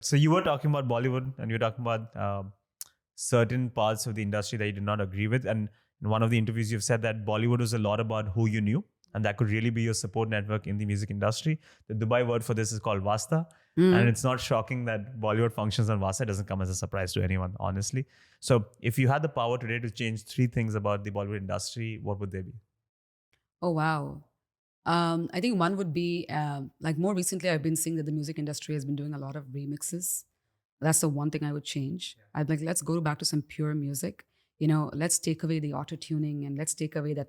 So you were talking about Bollywood, and you were talking about certain parts of the industry that you did not agree with. And in one of the interviews, you've said that Bollywood was a lot about who you knew, and that could really be your support network in the music industry. The Dubai word for this is called Vasta. And it's not shocking that Bollywood functions on Vasta. It doesn't come as a surprise to anyone, honestly. So if you had the power today to change 3 things about the Bollywood industry, what would they be? Oh, wow. I think one would be like more recently, I've been seeing that the music industry has been doing a lot of remixes. That's the one thing I would change. I'd like, let's go back to some pure music. Let's take away the auto tuning and let's take away that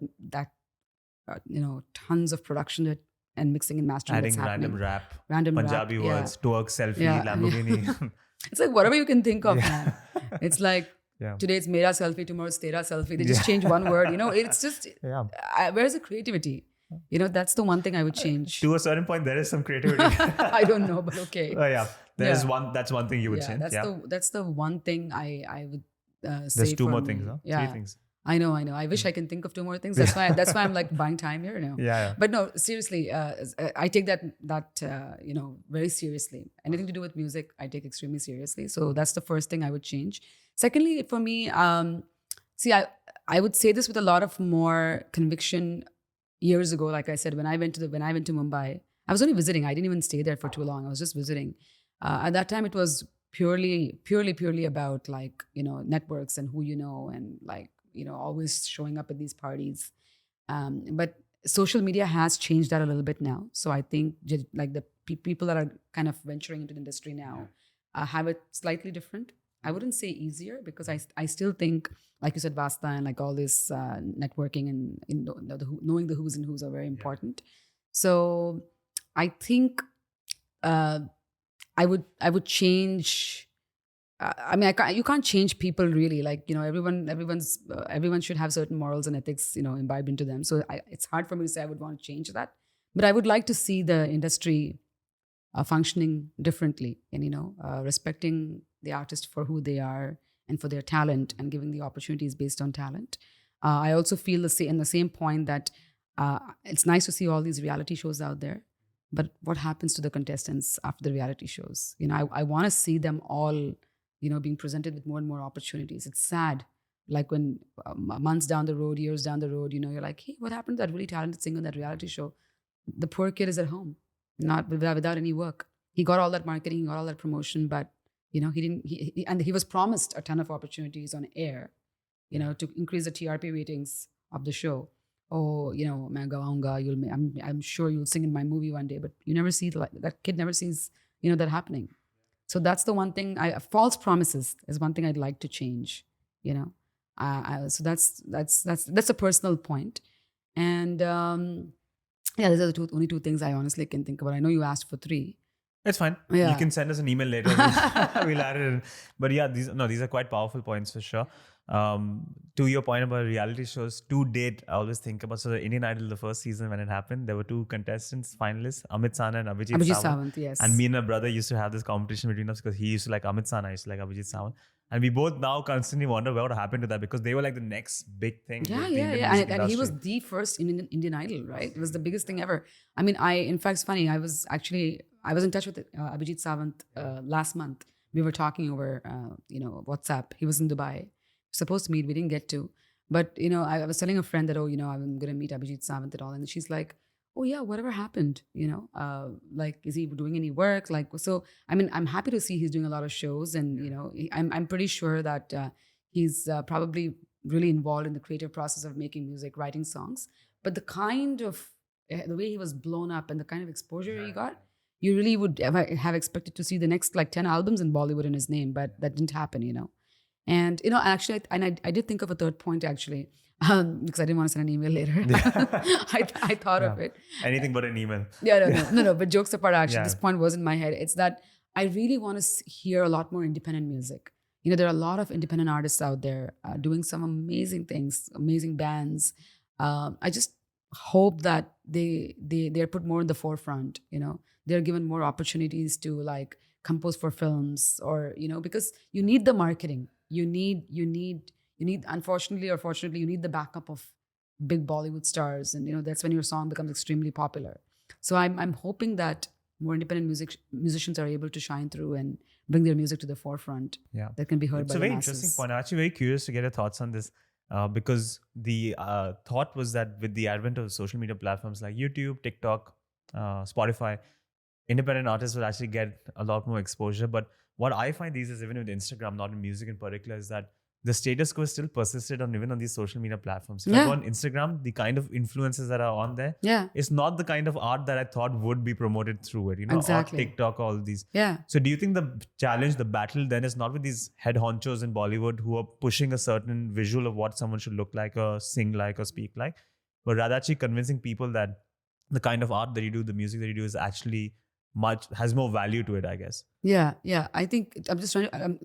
tons of production and mixing and mastering that's Adding random happening. rap, Random rap, Punjabi yeah, words, twerk, selfie, yeah, Lamborghini. It's like whatever you can think of, man. It's like Yeah. today it's mera selfie, tomorrow it's tera selfie. They just Yeah. change one word. It's just Yeah. where's the creativity? That's the one thing I would change. To a certain point, there is some creativity. I don't know, but okay. Yeah. There's Yeah. one. That's one thing you would Yeah, change. that's the one thing I would say. There's 2 for more me. things, huh? Yeah. 3 things. I know. I wish I can think of 2 more things. That's why I'm like buying time here now. Yeah. But no, seriously, I take that very seriously. Anything to do with music, I take extremely seriously. So that's the first thing I would change. Secondly, for me, see, I would say this with a lot of more conviction. Years ago, like I said, when I went to Mumbai, I was only visiting. I didn't even stay there for too long. I was just visiting. At that time, it was purely about like networks and who you know, and like always showing up at these parties. But social media has changed that a little bit now. So I think like the people that are kind of venturing into the industry now have it slightly different. I wouldn't say easier because I still think, like you said, Vasta and like all this networking and knowing the who's and who's are very important. So I think I would change. You can't change people really. Like everyone should have certain morals and ethics imbibed into them. So it's hard for me to say I would want to change that, but I would like to see the industry functioning differently and respecting the artist for who they are and for their talent and giving the opportunities based on talent. I also feel in the same point that it's nice to see all these reality shows out there, but what happens to the contestants after the reality shows? I want to see them all being presented with more and more opportunities. It's sad, like when months down the road, years down the road, you're like, hey, what happened to that really talented singer in that reality show? The poor kid is at home, not without any work. He got all that marketing, he got all that promotion, but he didn't. And he was promised a ton of opportunities on air, to increase the TRP ratings of the show. Oh, main gaunga, I'm sure you'll sing in my movie one day, but you never see that kid never sees that happening. So that's the one thing. False promises is one thing I'd like to change. So that's a personal point, and yeah, these are the only 2 things I honestly can think about. I know you asked for 3. It's fine. Yeah. You can send us an email later. We'll add it in. But yeah, these are quite powerful points for sure. To your point about reality shows, to date, I always think about, so the Indian Idol, the first season when it happened, there were 2 contestants, finalists, Amit Sana and Abhijit Sawant. Yes. And me and my brother used to have this competition between us because he used to like Amit Sana, I used to like Abhijit Sawant. And we both now constantly wonder what happened to that because they were like the next big thing. Yeah. And he was the first Indian Idol, right? It was the biggest thing ever. I mean, in fact, it's funny. I was in touch with Abhijit Sawant last month. We were talking over, WhatsApp. He was in Dubai. Supposed to meet, we didn't get to. But, I was telling a friend that, I'm going to meet Abhijit Sawant and all. And she's like, oh yeah, whatever happened? Like, is he doing any work? Like, so, I mean, I'm happy to see he's doing a lot of shows. And, I'm pretty sure that he's probably really involved in the creative process of making music, writing songs. But the way he was blown up and the kind of exposure he got, you really would have expected to see the next like 10 albums in Bollywood in his name, but that didn't happen. And actually, I did think of a third point actually, because I didn't want to send an email later. I thought of it. Anything but an email. Yeah, no. But jokes apart, actually, this point was in my head. It's that I really want to hear a lot more independent music. There are a lot of independent artists out there doing some amazing things, amazing bands. I just hope that they're put more in the forefront. They're given more opportunities to like compose for films or because you need the marketing. You need unfortunately or fortunately you need the backup of big Bollywood stars, and that's when your song becomes extremely popular. So I'm hoping that more independent musicians are able to shine through and bring their music to the forefront. Yeah. That can be heard It's by a the very masses. interesting point. I'm actually very curious to get your thoughts on this because the thought was that with the advent of social media platforms like YouTube, TikTok, Spotify, independent artists will actually get a lot more exposure. But what I find these days, even with Instagram, not in music in particular, is that the status quo is still persisted on even on these social media platforms. If I go on Instagram, the kind of influencers that are on there, it's not the kind of art that I thought would be promoted through it. You know, Exactly. or TikTok, all these. Yeah. So do you think the challenge, the battle then is not with these head honchos in Bollywood who are pushing a certain visual of what someone should look like or sing like or speak like, but rather actually convincing people that the kind of art that you do, the music that you do is actually has more value to it, I guess. Yeah. I think I'm just trying to,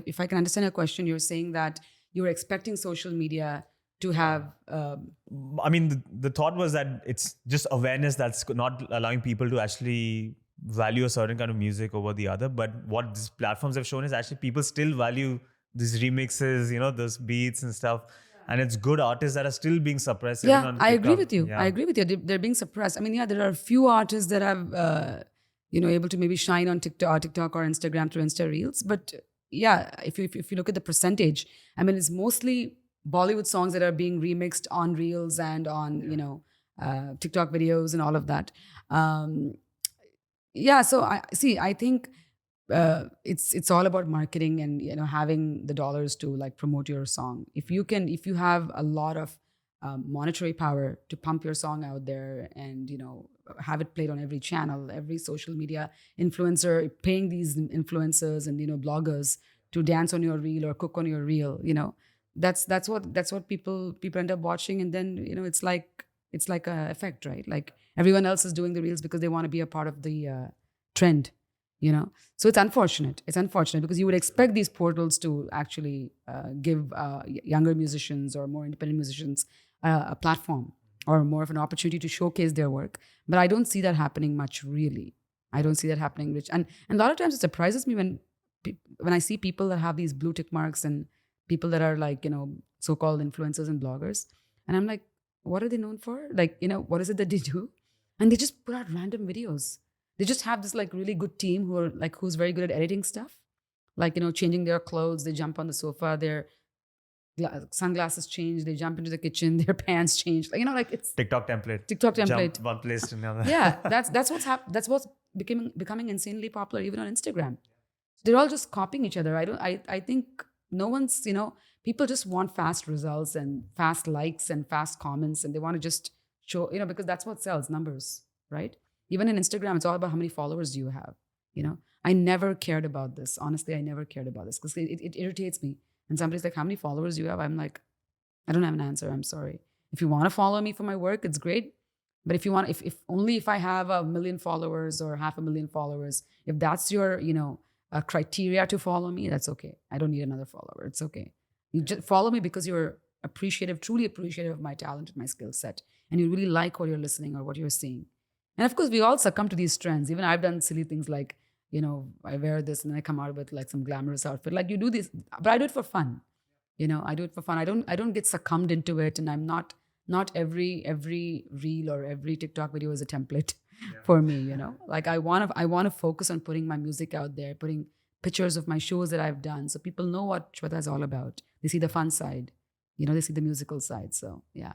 if I can understand your question, you're saying that you're expecting social media to have. I mean, the thought was that it's just awareness that's not allowing people to actually value a certain kind of music over the other. But what these platforms have shown is actually people still value these remixes, you know, those beats and stuff. And it's good artists that are still being suppressed. Yeah, I agree with you. Yeah. I agree with you. They're being suppressed. I mean, yeah, there are a few artists that have, able to maybe shine on TikTok or Instagram through Insta Reels. But yeah, if you look at the percentage, I mean, it's mostly Bollywood songs that are being remixed on Reels and on, TikTok videos and all of that. So I think it's all about marketing and having the dollars to like promote your song. If you have a lot of monetary power to pump your song out there and have it played on every channel, every social media influencer, paying these influencers and bloggers to dance on your reel or cook on your reel, that's what people end up watching, and then it's like a effect, right? Like everyone else is doing the reels because they want to be a part of the trend. So it's unfortunate because you would expect these portals to actually give younger musicians or more independent musicians a platform or more of an opportunity to showcase their work, but I don't see that happening much, really. I don't see that happening, Rich. And a lot of times it surprises me when I see people that have these blue tick marks and people that are like so-called influencers and bloggers, and I'm like, what are they known for? Like what is it that they do? And they just put out random videos. They just have this like really good team who's very good at editing stuff, like changing their clothes. They jump on the sofa, their sunglasses change. They jump into the kitchen, their pants change. Like it's TikTok template. Jump one place to another. Yeah, that's what's becoming insanely popular even on Instagram. They're all just copying each other. I think no one's people just want fast results and fast likes and fast comments, and they want to just show because that's what sells, numbers, right? Even in Instagram, it's all about how many followers do you have. I never cared about this. Honestly, I never cared about this because it irritates me. And somebody's like, how many followers do you have? I'm like, I don't have an answer. I'm sorry. If you want to follow me for my work, it's great. But if you want, if I have 1 million followers or 500,000 followers, if that's your, criteria to follow me, that's okay. I don't need another follower. It's okay. You just follow me because you're truly appreciative of my talent and my skill set. And you really like what you're listening or what you're seeing. And of course, we all succumb to these trends. Even I've done silly things like, I wear this and then I come out with like some glamorous outfit. Like you do this, but I do it for fun. I do it for fun. I don't get succumbed into it. And I'm not every reel or every TikTok video is a template for me, Like I want to focus on putting my music out there, putting pictures of my shows that I've done. So people know what Shweta is all about. They see the fun side, they see the musical side. So, yeah.